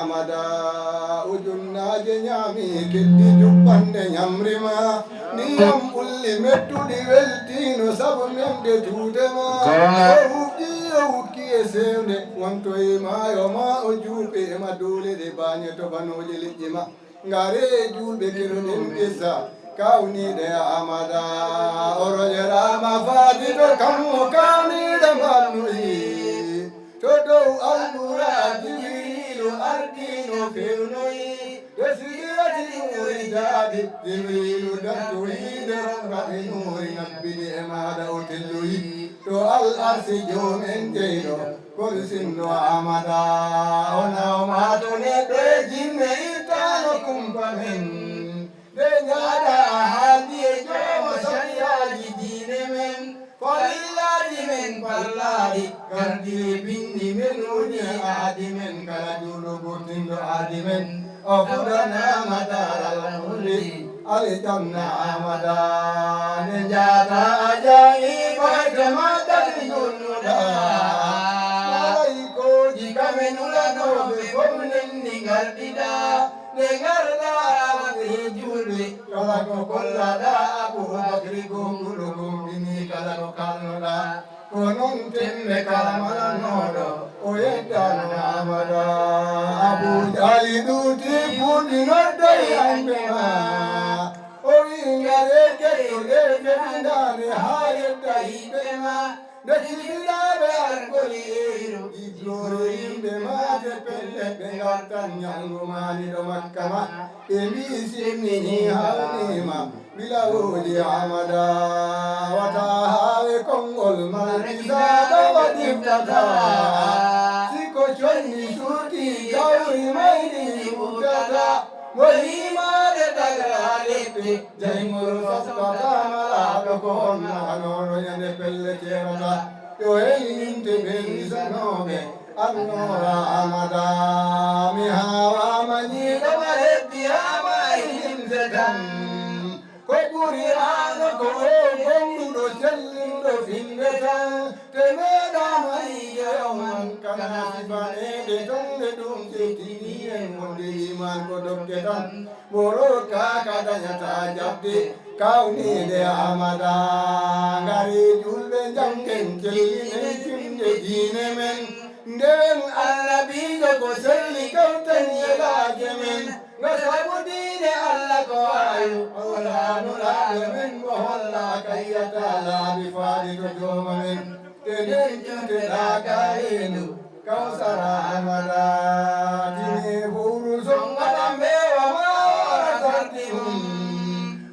Amada ujunna jenyami kiddi jubbande nyamrima niyam ulli mettu di weltino sabu memde tutema o uki esewne wanto ma yo ma o juupe ma dole de banye to banoje lijima ngare julbe kero den kesa kawni de amada orojera ma fadi to kamu kani de manui todo albura jibilu arkino firnoi desirati nuri jadi jibilu daturi derangati nuri nabbini emada utilui to al arsi jomen jeno kursindo amada ona matune de jinne itano kumpamen de nyada hadi jomo shariyaji dine men Faliladi men parladi kardili bindi men uni adimen kala julu butindo adimen ofudana madara al-mulli al-janna amada nenjata ajai bajamata dinunuda malaiko jika menulado bekomnen ningardida nengarda abri kala kokollada abu bakri gumulugum kala kalnoda konon temme kala nodo oyedano amada abu jali duti pudi nodda yambema oringare ketule ketindane hayedda ibema Najibilabe argoliru Iglore imbema Tepelle bengatan Nyangumani domakkama Emisi mini halnima Bila uli amada Watahawe kongol Malkizada wadibtata Siko chonni suti Gauri maini mutata Walima de tagralepe Jaimuru saspata malaka konna Anono yande pelle cherata Yo elinte belisa nome Annora amada Mihawa manita maretti ama ilimzetan Kopuri ano kongudo cellindo findetan Temeda maige oman kana sibane Detan ledum setini Mundi iman kodok ketan Moroka kadanya tajabdi Kauni de amada Ngari julbe jangken Celine cimde jine men Den alla bijo ko selli kautan yela jemen Ngasabudi de alla ko ayu Ola nula jemen Moholla kayata la bifadi to jomamen Tenen jute daga inu Kausara amada Dini buru songa mewa mawara sartihum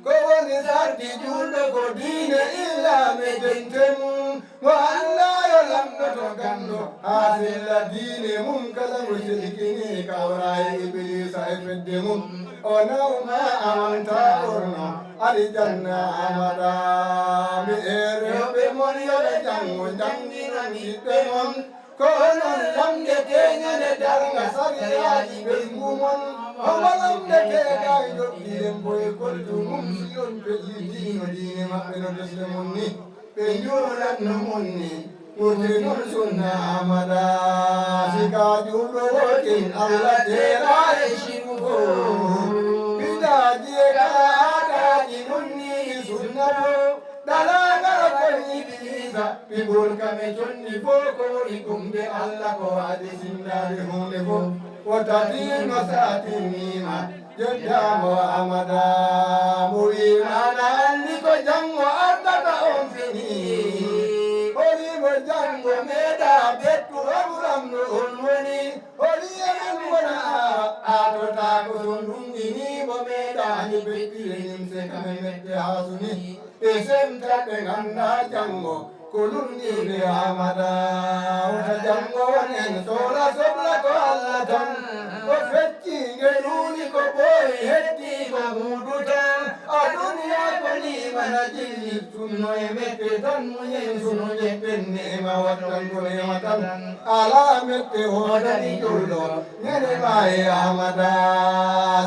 Kowani sarti juldo kodine illa mejentem Wa alla yolam noto gando Asila dine mum kala musyrikini Kawrai iblisa ifeddemum Onauma amanta urna Alijanna amada Mi ereobe moriyo jango jangina mitemum Konon lamde kenya de darga sariyaji bezmumon Omalam de kega yopilem boy koltu mumsiyon pejidino dine mappeno deslemunni Penjuran numunni Mutinon sunna amada Sika judo wokin Allah tera eshimuko Bidaji kala ada jinunni sunnatu Dalagara koni bisa Pibul kame chonni foko Ikumbe Allah ko adi sindari hunde ko Watatin masatin nima Jodamo amada Muimana andiko jango Ardaka omfini Oli mo jango meda Betu amuramno unwani Oli yaman wana Atota kusundungini Mo meda Ni betire nimse kame mette hasuni Esem tate ganda jango Kulunni be amada Uta jango wanen sola sobla ko allatan Ko fecci ngeluni ko boy hetti ko mudutan Adunia ko ni mana jilli Sunno emete tan munyen sunu jepenne ma watan kule matan Ala mette hodani jullo Nyere bae amada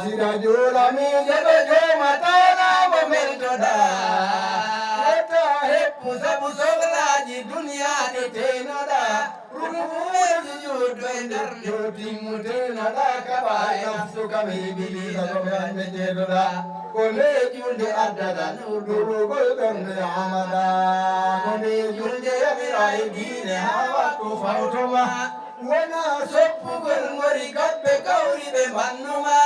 Sida jula mi jebe jo matana Bo meltoda Eta heppu sababu soxlaaji dunya ni teenoɗa rukufuweji juuɗo e nder jotimmu teenoɗa kaɓa e nafsu kam ibilisa koɓe ande jeeɗoɗa ko nde julde addata durugol ɓernde amada ko nde julde yamira e diine ha wattu fawtoma wona soppugol ngori kamɓe kawri ɓe mbannuma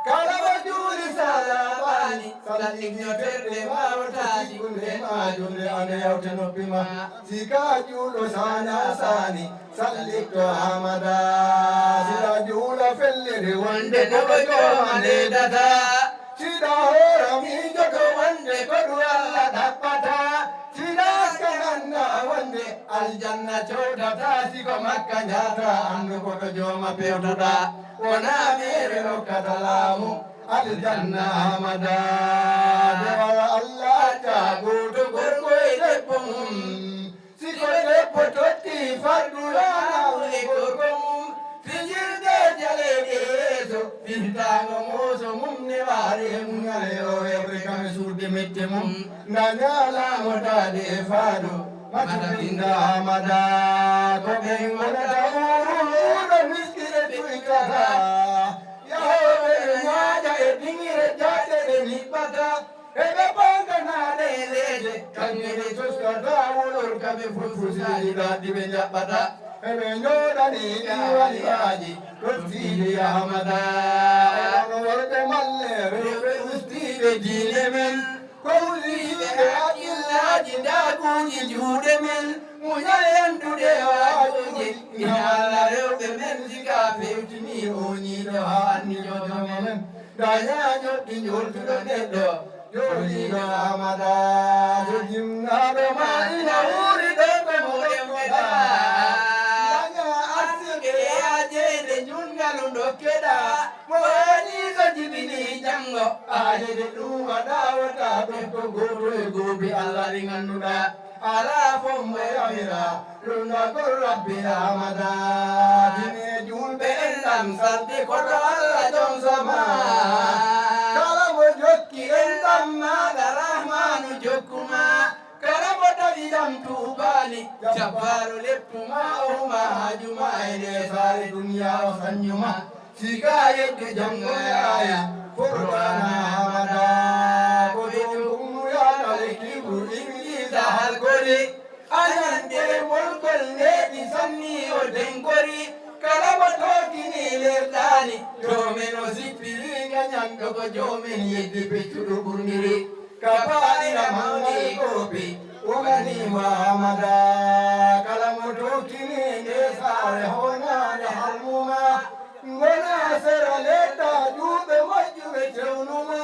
kala mo juuli salabani sallignoterɗe mawataji gunde majunde ande yawte noppi ma sika juuɗo sana sani sallikto amada sila juula fellere wonde koɓe joma ledata sida hora miijo ko wonde koɗu Allah ɗaɓɓata sida kananna wonde aljanna cewtata siko makka jata andu koɗo joma pewtoɗa wona mere hokkata laamu aljanna amada dewala Allah cagoto gorko e debbo mum siko debbo totti fardu yanawu e gorko mum fijirde jaleɗe yeeso firtago mooso mum ne waare muñale o heɓre kame suurde mette mum nda ñalamo tade e faado matabinda amada ko ɓen wonata uruɗo miskire tuykata yahoɓe ñaaƴa e dingire jaɗɗe ɗe niɓɓata eɓe ɓanganaɗe e leede kangede toskata wolorka ɓe fufusaji ɗaɗi ɓe jaɓɓata eɓe ñooɗani ɗiwaliyaji ɗoftiɗe amada oɗon worɓe malle rewɓe ustiɓe diine men kowliɓe haqqillaji ndaguji juuɗe men muñal yandude waajuji ñalla rewɓe men sika fewtini oñiɗo ha anni jodome men dañañoɗɗi joltuɗo neɗɗo joliɗo amada so jimnaɗo ma ina wuuri ɗo ɓe moɗemɓeɗa dokkeɗa mo waɗi so jibini janngo aajede ɗum waɗawata ɗon to goto e goobi Allah ɗi ngannduɗa ala fommo yamira ɗumnagol rabbi amada dine julɓe en ɗam salti koto Allah jon sama kala mo jokki en ɗam maɗa rahmanu jokkuma kala mo tawi ɗam tuubani jabbaru leppuma ohuma hajuma e nde saare duniya o sañuma sika yedde jango yaya fortana amada ko ɗum yaɗale kibru iblisa halkori anande molgol neɗi sanni o denkori kala mo tokini lerɗani jomen o sippiriga ñanɗo ko jomen yeddi peccuɗo ɓurniri kabaira mawni gopi woganima amada kala mo tokini nde saare honade halmuma ngona sera ledda juuɓe moƴƴuɓe tewnuma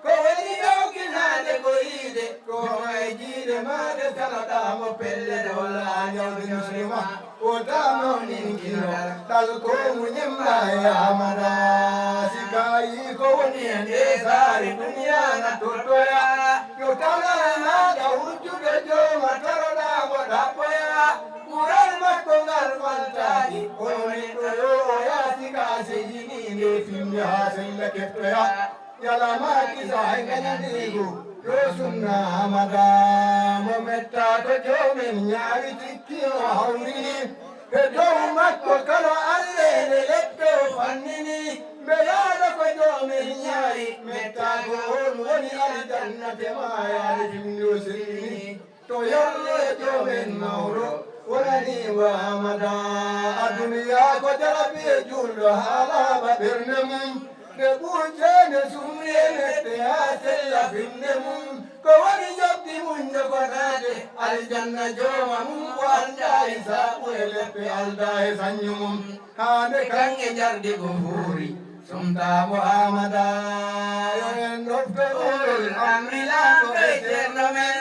ko woni ɗowkinade ko yiide kono e jiide made talaɗamo pellede walla a ñawde muslima wota mawninkino ɗal ko muñemma e amada sikayi ko woni e nde saare duniyana tottoya yo tanal maɗa wujjude jooma toroɗamo ɗaɓɓoya ɓural makko ngal faltaɗi woni ɗo yo o yaasi ka seyini nde fimde ha sella keftoya yalamaki sa e gañandigo yo sunna amada mo metta ko jomen ñaawi tikki o hawrini e dow makko kala allede leɗɗo fannini mbeɗaɗo ko jomen ñaari mettago on woni aljannate ma yaade fimde o sellini to yolle jomen mawɗo wonani wa amada aduniya ko jarabi e julɗo haalaɓa ɓernde mum ɓe ɓuujene sumri e neɗɗe ha sella finde mum ko woni jobdi mum jogonade aljanna jooma mum ko anda e saɓu e leɓɓe alda e sañu mum hande kange jarde ko fuuri sumtamo amada yo en ɗofto ɓurol amrilaɗo e ceerno men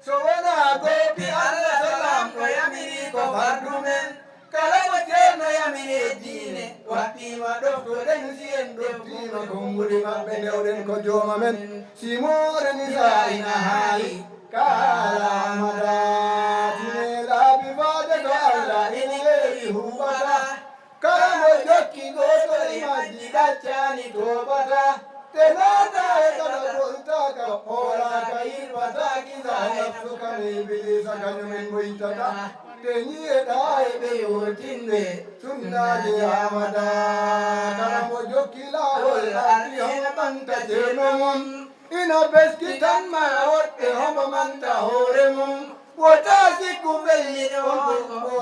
so wona gopi Allah salam ko yamiri ko fardu men kala mo ceerno yamiri diine waɗɗima ɗoftoɗen si en ɗoftima konguɗi maɓɓe ndewɗen ko jooma men simore ni saina haali kala amada tine laabi faade ko Allah ini heewi huɓata kala mo jokki gotol majji ɗaccani toɓata tenata ekala boltaka ora kair bataki zanafsu kani bilisa kanyumen boitata tenye dai be urtinde sunna de amada taramo jokila wal arti homa manta jenum ina beskitan ma otte homa manta horemum wotasi kubelino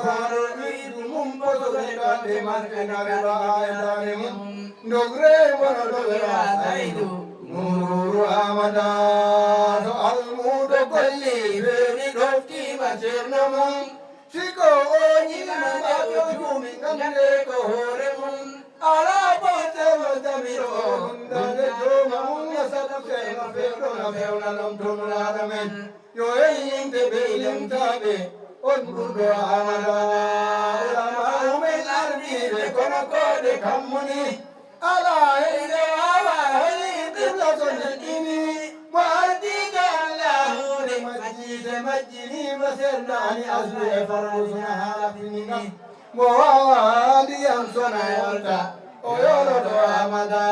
oro idu mumbo sogeta de markenare ba aydanemum Nogre mono dogera saidu nuru amada so almudo kolli beni dokki macernamum siko oni mama jumi ngande ko horemum ala pote modamiro ndane joma munga sadake na fero na feuna nam tonla ramen yo einte belem tabe on burdo amada ulama umen arbi de kono kode kamuni ala hele ala hele tibla sonini mu'adika Allahu de majini masernani azli farusuna halafini mu'adi amsona yalta oyolo do amada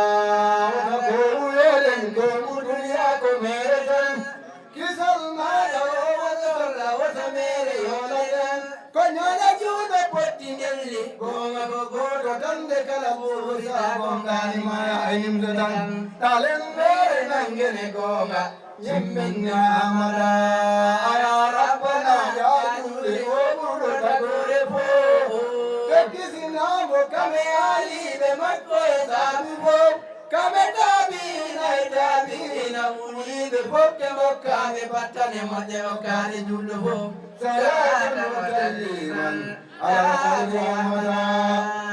ko yolen ko dunya ko meretan kisal ma wala wala mere yolan ko nyana jude pottingelli gonga go tande kala burusa gonga ni maya ayim zadan talen mere nangene gonga yemmen amara ya rabbana ya jure o buru tagore po kedisina go kame ali be makko sabibo kame tabi na uni be pokke mokka be patane modde okare jullo bo salatan wa tasliman ala sayyidina